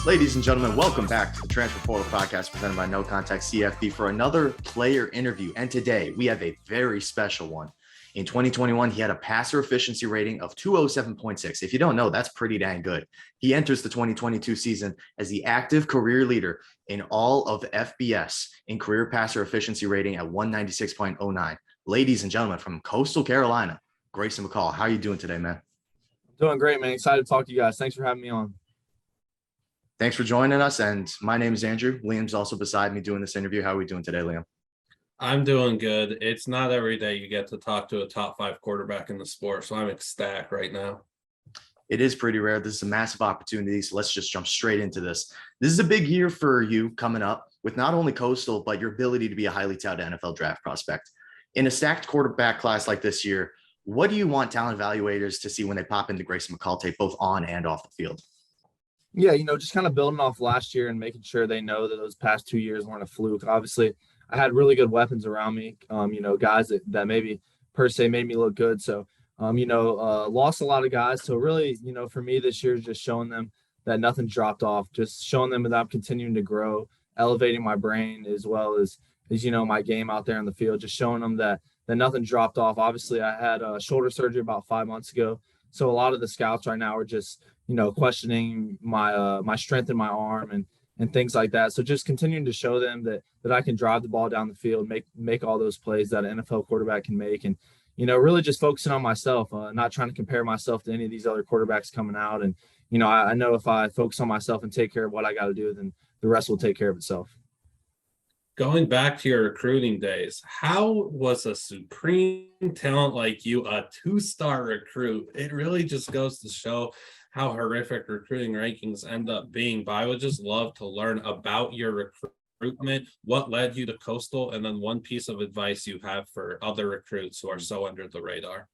Ladies and gentlemen, welcome back to the Transfer Portal Podcast presented by NoContextCFB for another player interview. And today we have a very special one. In 2021, he had a passer efficiency rating of 207.6. If you don't know, that's pretty dang good. He enters the 2022 season as the active career leader in all of FBS in career passer efficiency rating at 196.09. Ladies and gentlemen, from Coastal Carolina, Grayson McCall. How are you doing today, man? Doing great, man. Excited to talk to you guys. Thanks for having me on. Thanks for joining us. And my name is Andrew. Liam's also beside me doing this interview. How are we doing today, Liam? I'm doing good. It's not every day you get to talk to a top 5 quarterback in the sport, so I'm ecstatic right now. It is pretty rare. This is a massive opportunity, so let's just jump straight into this. This is a big year for you coming up with not only Coastal, but your ability to be a highly touted NFL draft prospect. In a stacked quarterback class like this year, what do you want talent evaluators to see when they pop into Grayson McCall tape, both on and off the field? Yeah, just kind of building off last year and making sure they know that those past 2 years weren't a fluke. Obviously, I had really good weapons around me, guys that maybe per se made me look good. So, lost a lot of guys. So really, for me this year is just showing them that nothing's dropped off, just showing them that I'm continuing to grow, elevating my brain as well as my game out there in the field, just showing them that nothing dropped off. Obviously, I had shoulder surgery about 5 months ago. So a lot of the scouts right now are just, questioning my strength in my arm and things like that. So just continuing to show them that I can drive the ball down the field, make all those plays that an NFL quarterback can make. And, really just focusing on myself, not trying to compare myself to any of these other quarterbacks coming out. And, I know if I focus on myself and take care of what I got to do, then the rest will take care of itself. Going back to your recruiting days, how was a supreme talent like you a 2-star recruit? It really just goes to show how horrific recruiting rankings end up being. But I would just love to learn about your recruitment, what led you to Coastal, and then one piece of advice you have for other recruits who are so under the radar.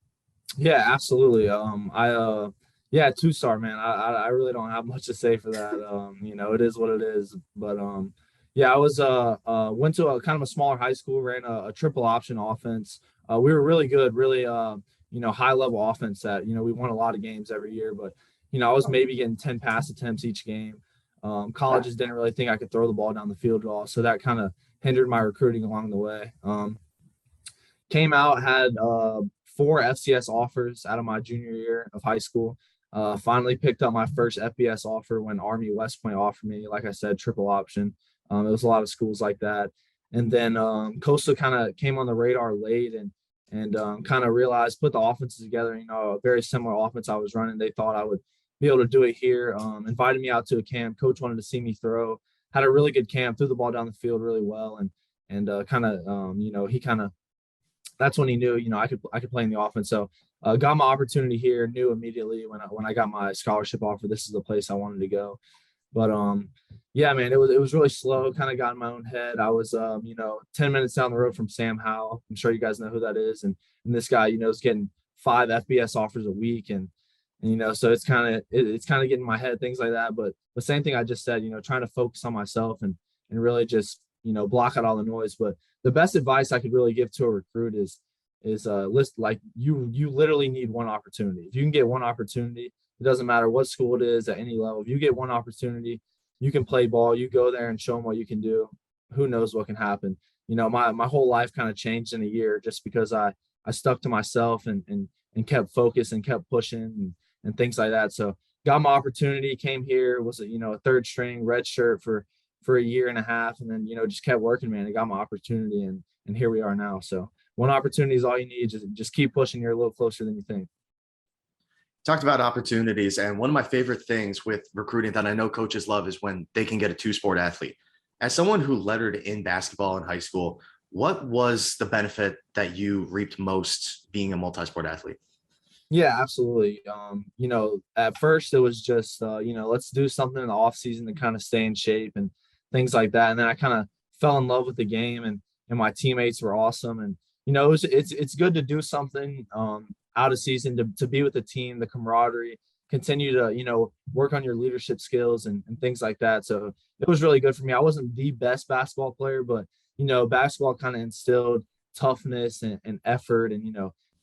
Yeah, absolutely. 2-star, man. I really don't have much to say for that. It is what it is. But I was went to a kind of a smaller high school, ran a triple option offense. We were really good, really high level offense that, we won a lot of games every year, but I was maybe getting 10 pass attempts each game. Colleges didn't really think I could throw the ball down the field at all. So that kind of hindered my recruiting along the way. Came out, had 4 FCS offers out of my junior year of high school. Finally picked up my first FBS offer when Army West Point offered me, like I said, triple option. It was a lot of schools like that. And then Coastal kind of came on the radar late and kind of realized, put the offenses together, a very similar offense I was running. They thought I would be able to do it here. Invited me out to a camp. Coach wanted to see me throw. Had a really good camp, threw the ball down the field really well. And he kind of, that's when he knew, I could play in the offense. So got my opportunity here, knew immediately when I got my scholarship offer, this is the place I wanted to go. But man, it was really slow, kind of got in my own head. I was 10 minutes down the road from Sam Howell. I'm sure you guys know who that is. And this guy, is getting 5 FBS offers a week. And so it's kind of getting in my head, things like that. But the same thing I just said, trying to focus on myself and really just, block out all the noise. But the best advice I could really give to a recruit is like you literally need one opportunity. If you can get one opportunity, it doesn't matter what school it is at any level. If you get one opportunity, you can play ball, you go there and show them what you can do. Who knows what can happen? My whole life kind of changed in a year just because I stuck to myself and kept focused and kept pushing and things like that. So got my opportunity, came here, was a third string red shirt for a year and a half. And then, just kept working, man. I got my opportunity and here we are now. So one opportunity is all you need. Just keep pushing. You're a little closer than you think. Talked about opportunities, and one of my favorite things with recruiting that I know coaches love is when they can get a 2-sport athlete. As someone who lettered in basketball in high school, what was the benefit that you reaped most being a multi-sport athlete? Yeah, absolutely. At first it was just, let's do something in the off season to kind of stay in shape and things like that. And then I kind of fell in love with the game and my teammates were awesome. And, it's good to do something out of season to be with the team, the camaraderie, continue to, work on your leadership skills and things like that. So it was really good for me. I wasn't the best basketball player, but, basketball kind of instilled toughness and effort and,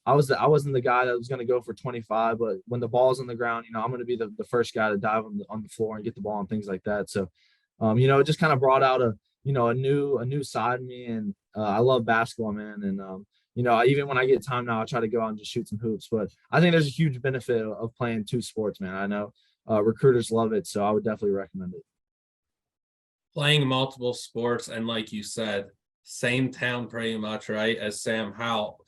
I wasn't the guy that was going to go for 25, but when the ball's on the ground, I'm going to be the first guy to dive on the floor and get the ball and things like that. So, it just kind of brought out a new side of me, and I love basketball, man. And even when I get time now, I try to go out and just shoot some hoops. But I think there's a huge benefit of playing two sports, man. I know recruiters love it, so I would definitely recommend it. Playing multiple sports, and like you said, same town pretty much, right, as Sam Howell.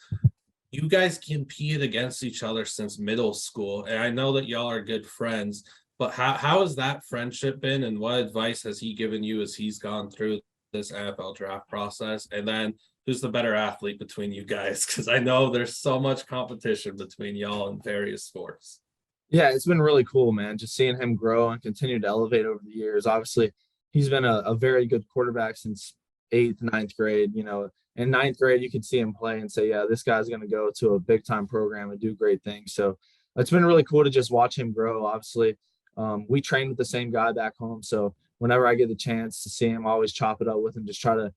You guys competed against each other since middle school, and I know that y'all are good friends, but how has that friendship been, and what advice has he given you as he's gone through this NFL draft process? And then who's the better athlete between you guys? Because I know there's so much competition between y'all in various sports. Yeah, it's been really cool, man, just seeing him grow and continue to elevate over the years. Obviously, he's been a very good quarterback since 8th, 9th grade. In 9th grade, you could see him play and say, yeah, this guy's going to go to a big time program and do great things. So it's been really cool to just watch him grow. Obviously, we train with the same guy back home. So whenever I get the chance to see him, I always chop it up with him, just try to,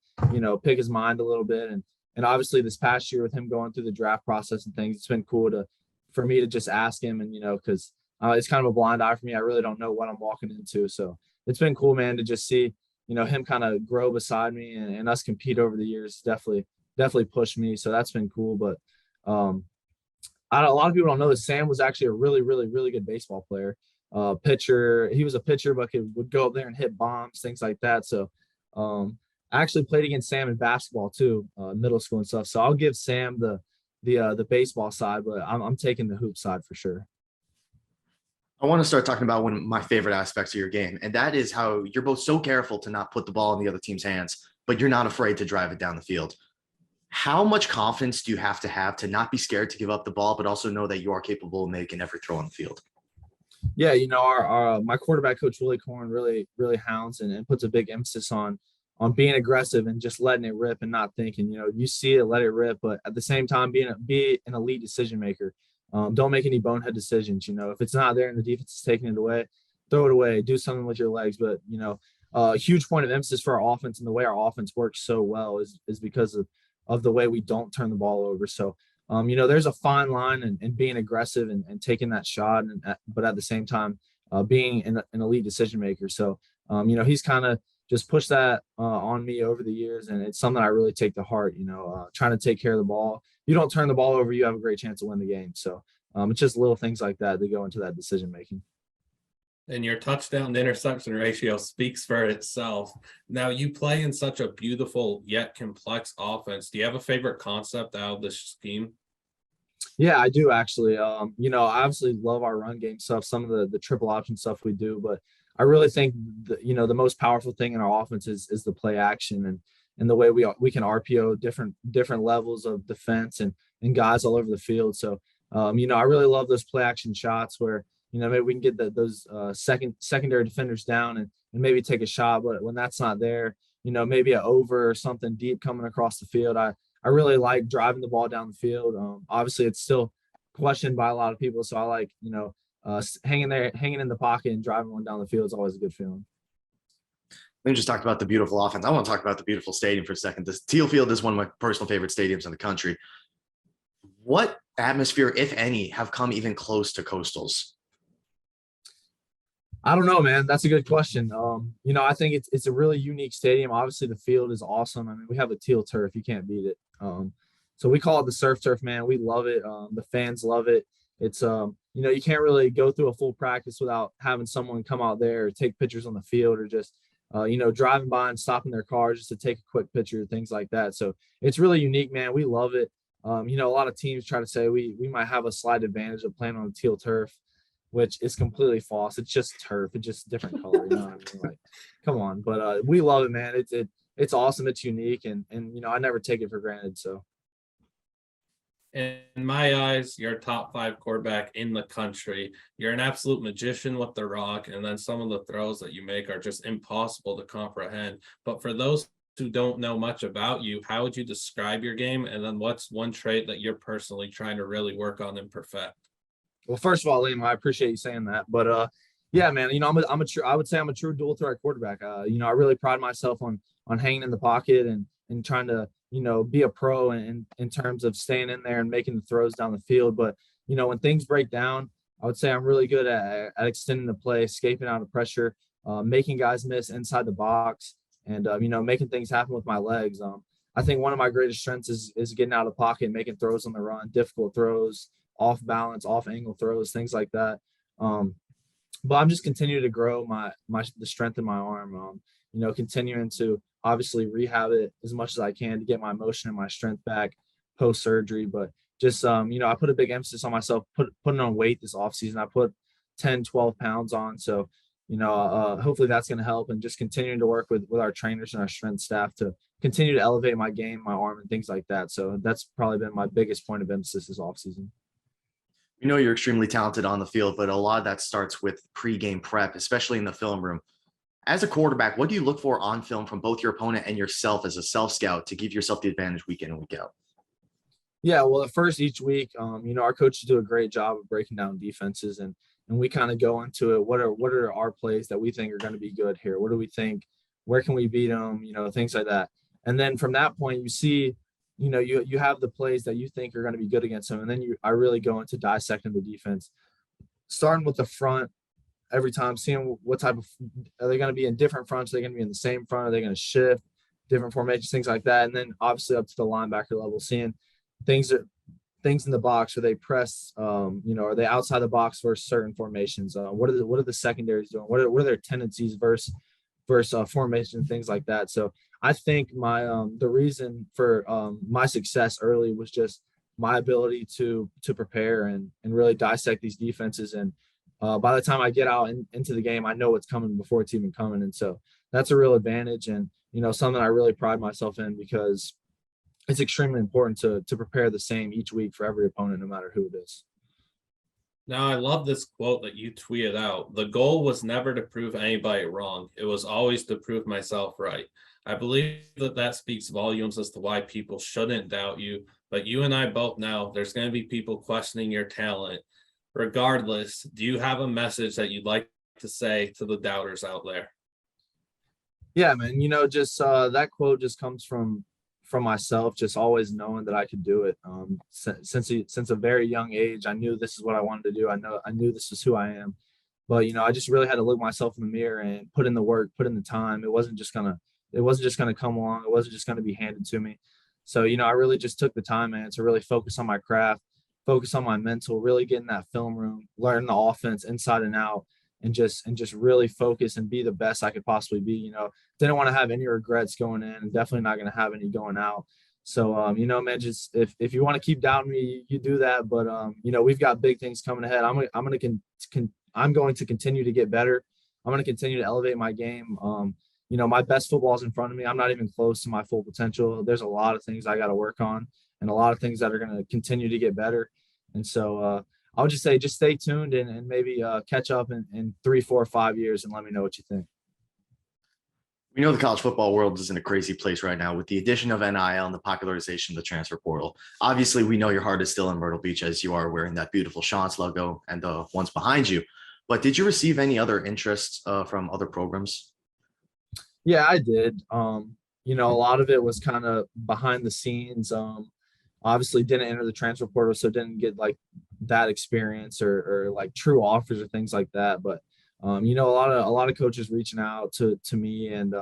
pick his mind a little bit. And obviously this past year with him going through the draft process and things, it's been cool for me to just ask him, and, because it's kind of a blind eye for me. I really don't know what I'm walking into. So it's been cool, man, to just see, him kind of grow beside me and us compete over the years. Definitely pushed me. So that's been cool. But a lot of people don't know that Sam was actually a really, really, really good baseball player. Pitcher. He was a pitcher, but would go up there and hit bombs, things like that. So I actually played against Sam in basketball too, middle school and stuff. So I'll give Sam the baseball side, but I'm taking the hoop side for sure. I want to start talking about one of my favorite aspects of your game, and that is how you're both so careful to not put the ball in the other team's hands, but you're not afraid to drive it down the field. How much confidence do you have to not be scared to give up the ball, but also know that you are capable of making every throw on the field? Yeah, my quarterback coach Willie Corn really hounds and puts a big emphasis on being aggressive and just letting it rip and not thinking. You see it, let it rip, but at the same time be an elite decision maker. Don't make any bonehead decisions. If it's not there and the defense is taking it away, throw it away, do something with your legs. But, a huge point of emphasis for our offense and the way our offense works so well is because of the way we don't turn the ball over. So, there's a fine line and being aggressive and taking that shot, but at the same time, being an elite decision maker. So, he's kind of just pushed that on me over the years, and it's something I really take to heart. Trying to take care of the ball. You don't turn the ball over, you have a great chance to win the game. So it's just little things like that go into that decision making. And your touchdown to interception ratio speaks for itself. Now, you play in such a beautiful yet complex offense. Do you have a favorite concept out of this scheme? Yeah, I do actually. I obviously love our run game stuff, some of the triple option stuff we do, but I really think the most powerful thing in our offense is the play action and the way we can RPO different levels of defense and guys all over the field. So I really love those play action shots where maybe we can get those secondary defenders down and maybe take a shot, but when that's not there, maybe an over or something deep coming across the field. I really like driving the ball down the field. Obviously, it's still questioned by a lot of people, so I like hanging in the pocket and driving one down the field is always a good feeling. We just talked about the beautiful offense. I want to talk about the beautiful stadium for a second. This Teal Field is one of my personal favorite stadiums in the country. What atmosphere, if any, have come even close to Coastal's? I don't know, man. That's a good question. I think it's a really unique stadium. Obviously, the field is awesome. I mean, we have a teal turf. You can't beat it. So we call it the surf turf, man. We love it. The fans love it. It's you can't really go through a full practice without having someone come out there or take pictures on the field or just driving by and stopping their car just to take a quick picture, things like that. So it's really unique, man. We love it. A lot of teams try to say we might have a slight advantage of playing on the teal turf, which is completely false. It's just turf. It's just different color. You know what I mean? Like, come on. But we love it, man. It's awesome. It's unique. And I never take it for granted. So. In my eyes, you're a top 5 quarterback in the country. You're an absolute magician with the rock. And then some of the throws that you make are just impossible to comprehend. But for those who don't know much about you, how would you describe your game? And then what's one trait that you're personally trying to really work on and perfect? Well, first of all, Liam, I appreciate you saying that. But, Yeah, man. I would say I'm a true dual threat quarterback. I really pride myself on hanging in the pocket and trying to, be a pro in terms of staying in there and making the throws down the field. But, when things break down, I would say I'm really good at extending the play, escaping out of pressure, making guys miss inside the box, and making things happen with my legs. I think one of my greatest strengths is getting out of the pocket, making throws on the run, difficult throws, off balance, off angle throws, things like that. But I'm just continuing to grow the strength in my arm. Continuing to obviously rehab it as much as I can to get my motion and my strength back post surgery. But just I put a big emphasis on myself, putting on weight this off season. I put 10, 12 pounds on. So, hopefully that's going to help, and just continuing to work with our trainers and our strength staff to continue to elevate my game, my arm, and things like that. So that's probably been my biggest point of emphasis this off season. We know you're extremely talented on the field, but a lot of that starts with pregame prep, especially in the film room. As a quarterback, what do you look for on film from both your opponent and yourself as a self scout to give yourself the advantage week in and week out? Yeah, well, at first each week, our coaches do a great job of breaking down defenses, and we kind of go into it. What are our plays that we think are going to be good here? What do we think? Where can we beat them? Things like that. And then from that point, you see, you have the plays that you think are going to be good against them, and then I really go into dissecting the defense, starting with the front every time, seeing what type of are they going to be in different fronts? Are they going to be in the same front? Are they going to shift different formations, things like that? And then obviously up to the linebacker level, seeing things in the box. Are they press? Are they outside the box versus certain formations? What are the secondaries doing? What are their tendencies versus formation, things like that? So I think the reason for my success early was just my ability to prepare and really dissect these defenses. And by the time I get out into the game, I know what's coming before it's even coming. And so that's a real advantage, and something I really pride myself in, because it's extremely important to prepare the same each week for every opponent, no matter who it is. Now, I love this quote that you tweeted out. The goal was never to prove anybody wrong. It was always to prove myself right. I believe that speaks volumes as to why people shouldn't doubt you. But you and I both know there's going to be people questioning your talent. Regardless, do you have a message that you'd like to say to the doubters out there? Yeah, man. Just that quote just comes from myself, just always knowing that I could do it. Since a very young age, I knew this is what I wanted to do. I knew this is who I am. But I just really had to look myself in the mirror and put in the work, put in the time. It wasn't just gonna come along. It wasn't just gonna be handed to me. So I really just took the time, man, to really focus on my craft, focus on my mental, really get in that film room, learn the offense inside and out, and just really focus and be the best I could possibly be. Didn't want to have any regrets going in, and definitely not going to have any going out. So, man, just if you want to keep doubting me, you do that. But, we've got big things coming ahead. I'm going to continue to get better. I'm going to continue to elevate my game. My best football is in front of me. I'm not even close to my full potential. There's a lot of things I got to work on, and a lot of things that are going to continue to get better. And so, I would just say, just stay tuned and maybe catch up in 3, 4, 5 years and let me know what you think. We know the college football world is in a crazy place right now with the addition of NIL and the popularization of the transfer portal. Obviously, we know your heart is still in Myrtle Beach, as you are wearing that beautiful Chance logo and the ones behind you. But did you receive any other interests from other programs? Yeah, I did. A lot of it was kind of behind the scenes. Obviously didn't enter the transfer portal, so didn't get like that experience or like true offers or things like that. But a lot of coaches reaching out to me and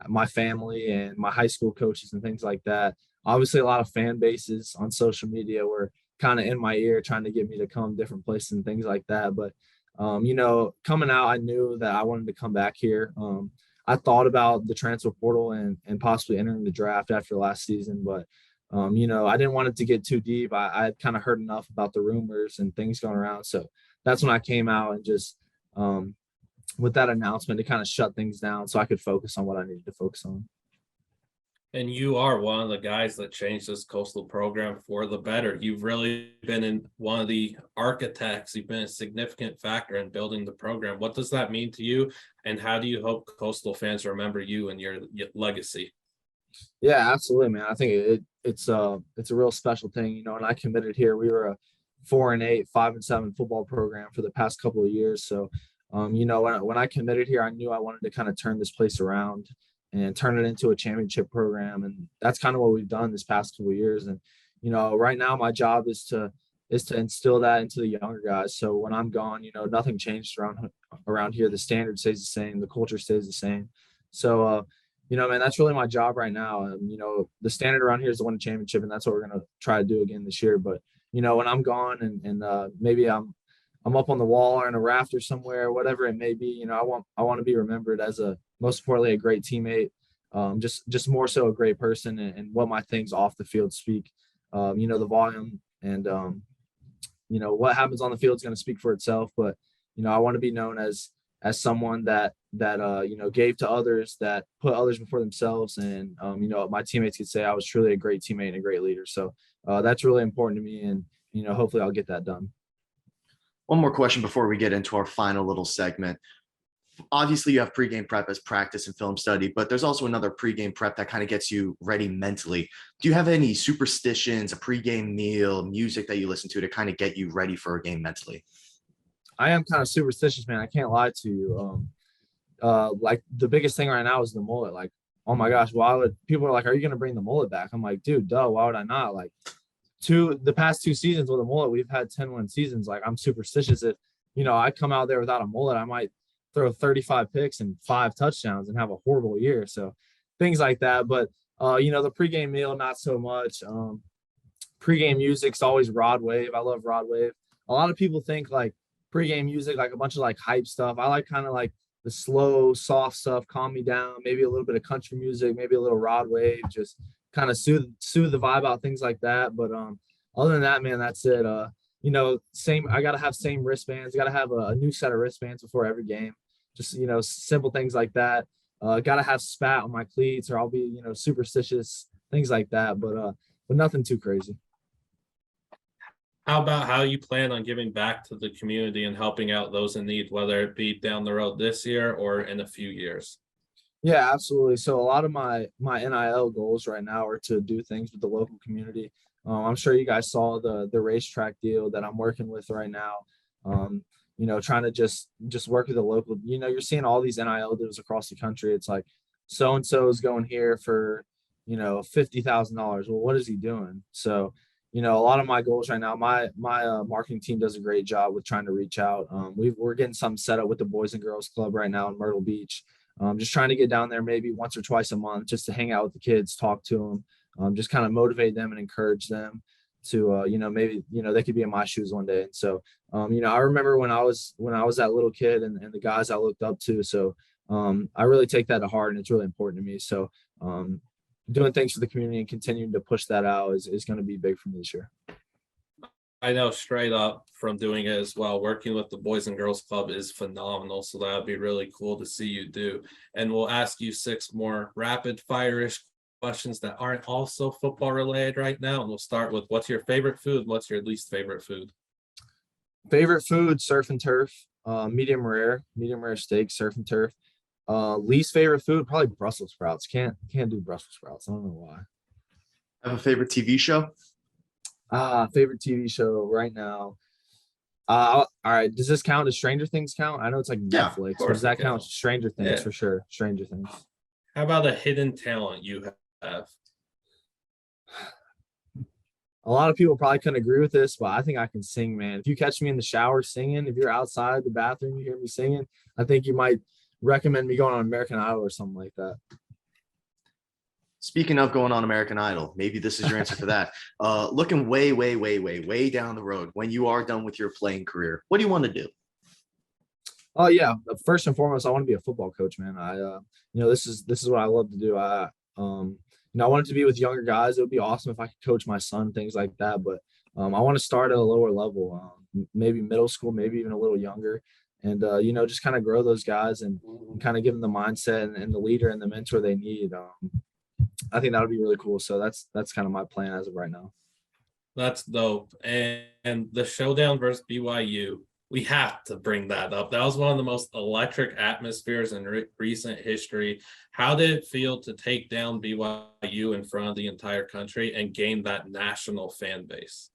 my family and my high school coaches and things like that. Obviously, a lot of fan bases on social media were kind of in my ear trying to get me to come different places and things like that. But coming out, I knew that I wanted to come back here. I thought about the transfer portal and possibly entering the draft after last season, but I didn't want it to get too deep. I had kind of heard enough about the rumors and things going around. So that's when I came out and just with that announcement, it kind of shut things down so I could focus on what I needed to focus on. And you are one of the guys that changed this Coastal program for the better. You've really been in one of the architects. You've been a significant factor in building the program. What does that mean to you? And how do you hope Coastal fans remember you and your legacy? Yeah, absolutely, man. I think it's a real special thing, and I committed here. We were a 4-8, 5-7 football program for the past couple of years. So When I committed here, I knew I wanted to kind of turn this place around and turn it into a championship program. And that's kind of what we've done this past couple of years. And, right now my job is to instill that into the younger guys. So when I'm gone, nothing changed around here. The standard stays the same. The culture stays the same. So, man, that's really my job right now. The standard around here is to win a championship, and that's what we're going to try to do again this year. But, when I'm gone and maybe I'm up on the wall or in a rafter somewhere, whatever it may be, I want to be remembered as most importantly, a great teammate, just more so a great person, and what my things off the field speak. The volume and, what happens on the field is going to speak for itself. But, I want to be known as someone that gave to others, that put others before themselves. And, my teammates could say I was truly a great teammate and a great leader. So that's really important to me. And, hopefully I'll get that done. One more question before we get into our final little segment. Obviously, you have pregame prep as practice and film study, but there's also another pregame prep that kind of gets you ready mentally. Do you have any superstitions, a pregame meal, music that you listen to kind of get you ready for a game mentally? I am kind of superstitious, man. I can't lie to you. Like the biggest thing right now is the mullet. Like, oh my gosh, people are like, are you going to bring the mullet back? I'm like, dude, duh, why would I not? Like, the past 2 seasons with a mullet, we've had 10-win seasons. Like, I'm superstitious. If, I come out there without a mullet, I might throw 35 picks and 5 touchdowns and have a horrible year. So things like that. But, the pregame meal, not so much. Pregame music's always Rod Wave. I love Rod Wave. A lot of people think like pregame music, like a bunch of like hype stuff. I like kind of like the slow, soft stuff, calm me down, maybe a little bit of country music, maybe a little Rod Wave, just kind of soothe the vibe out, things like that. But other than that, man, that's it. I gotta have same wristbands, gotta have a new set of wristbands before every game. Just simple things like that. Gotta have spat on my cleats, or I'll be superstitious, things like that. But nothing too crazy. How about how you plan on giving back to the community and helping out those in need, whether it be down the road this year or in a few years? Yeah, absolutely. So a lot of my NIL goals right now are to do things with the local community. I'm sure you guys saw the racetrack deal that I'm working with right now. Trying to just work with the local. You're seeing all these NIL deals across the country. It's like so and so is going here for $50,000. Well, what is he doing? So a lot of my goals right now, my marketing team does a great job with trying to reach out. We're getting some set up with the Boys and Girls Club right now in Myrtle Beach. Just trying to get down there maybe once or twice a month, just to hang out with the kids, talk to them, just kind of motivate them and encourage them to, maybe, they could be in my shoes one day. And so, I remember when I was that little kid and the guys I looked up to. So I really take that to heart, and it's really important to me. So doing things for the community and continuing to push that out is going to be big for me this year. I know straight up from doing it as well. Working with the Boys and Girls Club is phenomenal. So that would be really cool to see you do. And we'll ask you 6 more rapid fire-ish questions that aren't also football related right now. And we'll start with, what's your favorite food? What's your least favorite food? Favorite food, surf and turf, medium rare steak, surf and turf. Least favorite food, probably Brussels sprouts. Can't do Brussels sprouts. I don't know why. Have a favorite TV show? Favorite TV show right now. All right. Does this count? Does Stranger Things count? I know it's like Netflix. But does that count? Stranger Things, for sure. Stranger Things. How about a hidden talent you have? A lot of people probably couldn't agree with this, but I think I can sing, man. If you catch me in the shower singing, if you're outside the bathroom, you hear me singing, I think you might recommend me going on American Idol or something like that. Speaking of going on American Idol, maybe this is your answer for that. Looking way down the road, when you are done with your playing career, what do you want to do? Oh yeah. First and foremost, I want to be a football coach, man. This is what I love to do. I wanted to be with younger guys. It would be awesome if I could coach my son, things like that. But I want to start at a lower level, maybe middle school, maybe even a little younger. And, just kind of grow those guys and kind of give them the mindset and the leader and the mentor they need. I think that would be really cool. So that's kind of my plan as of right now. That's dope. And the showdown versus BYU, we have to bring that up. That was one of the most electric atmospheres in recent history. How did it feel to take down BYU in front of the entire country and gain that national fan base?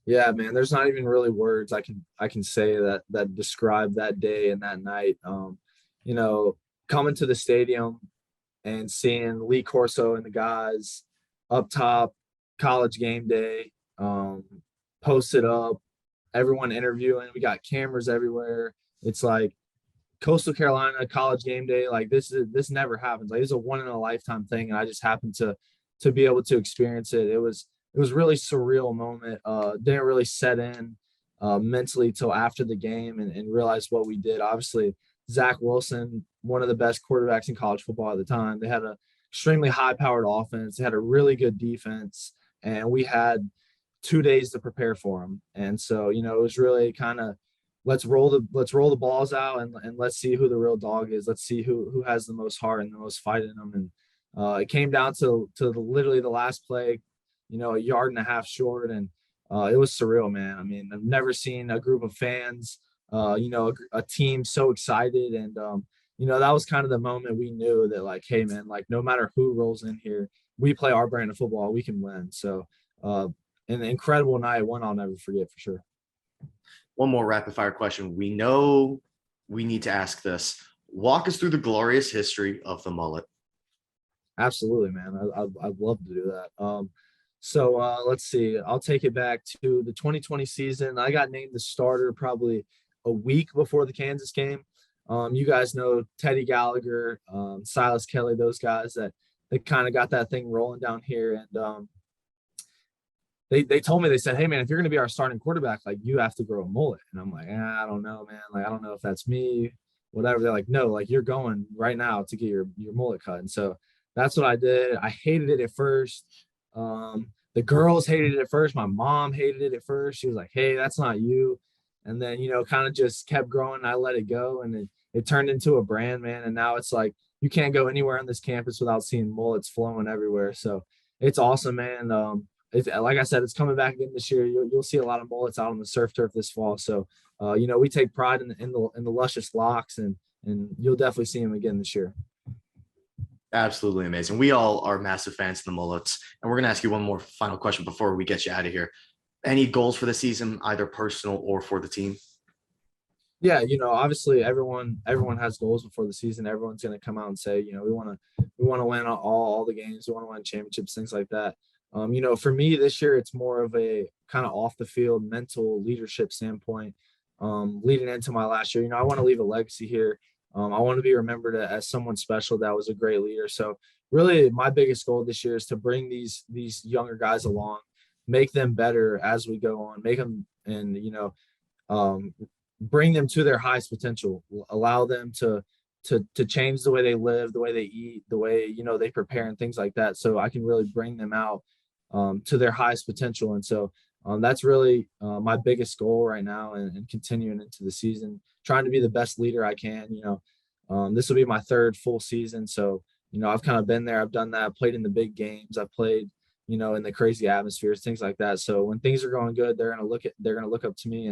Yeah, man, there's not even really words I can say that describe that day and that night. You know, coming to the stadium and seeing Lee Corso and the guys up top, college game day, posted up, everyone interviewing. We got cameras everywhere. It's like Coastal Carolina college game day. Like this never happens. Like it's a one in a lifetime thing, and I just happened to be able to experience it. It was really surreal moment. Didn't really set in mentally till after the game and realized what we did. Obviously, Zach Wilson, one of the best quarterbacks in college football at the time. They had a extremely high-powered offense. They had a really good defense, and we had 2 days to prepare for them. And so, it was really kind of let's roll the balls out and let's see who the real dog is. Let's see who has the most heart and the most fight in them. And it came down to literally the last play, a yard and a half short, and it was surreal, man. I mean, I've never seen a group of fans, a team so excited, and that was kind of the moment we knew that, like, hey, man, like no matter who rolls in here, we play our brand of football, we can win. So, an incredible night, one I'll never forget for sure. One more rapid fire question. We know we need to ask this. Walk us through the glorious history of the mullet. Absolutely, man. I'd love to do that. So let's see. I'll take it back to the 2020 season. I got named the starter probably a week before the Kansas game. You guys know Teddy Gallagher, Silas Kelly, those guys that kind of got that thing rolling down here. And they told me, they said, hey, man, if you're going to be our starting quarterback, like you have to grow a mullet. And I'm like, I don't know, man. Like, I don't know if that's me, whatever. They're like, no, like you're going right now to get your mullet cut. And so that's what I did. I hated it at first. The girls hated it at first. My mom hated it at first. She was like, hey, that's not you. And then, kind of just kept growing. I let it go, and it turned into a brand, man. And now it's like, you can't go anywhere on this campus without seeing mullets flowing everywhere. So it's awesome, man. Like I said, it's coming back again this year. You'll see a lot of mullets out on the surf turf this fall. So, we take pride in the luscious locks, and you'll definitely see them again this year. Absolutely amazing. We all are massive fans of the mullets. And we're going to ask you one more final question before we get you out of here. Any goals for the season, either personal or for the team? Yeah, obviously everyone has goals before the season. Everyone's going to come out and say, we want to win all the games. We want to win championships, things like that. For me this year, it's more of a kind of off the field mental leadership standpoint. Leading into my last year, I want to leave a legacy here. I want to be remembered as someone special that was a great leader. So really my biggest goal this year is to bring these younger guys along, make them better as we go on, make them and, bring them to their highest potential, allow them to change the way they live, the way they eat, the way, they prepare and things like that. So I can really bring them out to their highest potential. And so that's really my biggest goal right now, and continuing into the season, trying to be the best leader I can. This will be my third full season. So, I've kind of been there. I've done that. I've played in the big games. I've played, in the crazy atmospheres, things like that. So when things are going good, they're going to look up to me.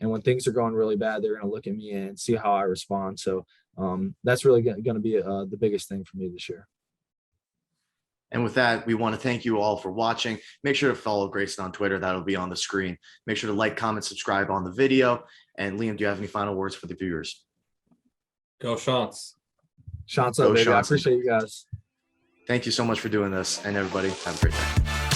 And when things are going really bad, they're going to look at me and see how I respond. So that's really going to be the biggest thing for me this year. And with that, we want to thank you all for watching. Make sure to follow Grayson on Twitter. That'll be on the screen. Make sure to like, comment, subscribe on the video. And Liam, do you have any final words for the viewers? Go Shots. Shots up, baby. I appreciate you guys. Thank you so much for doing this. And everybody, have a great day.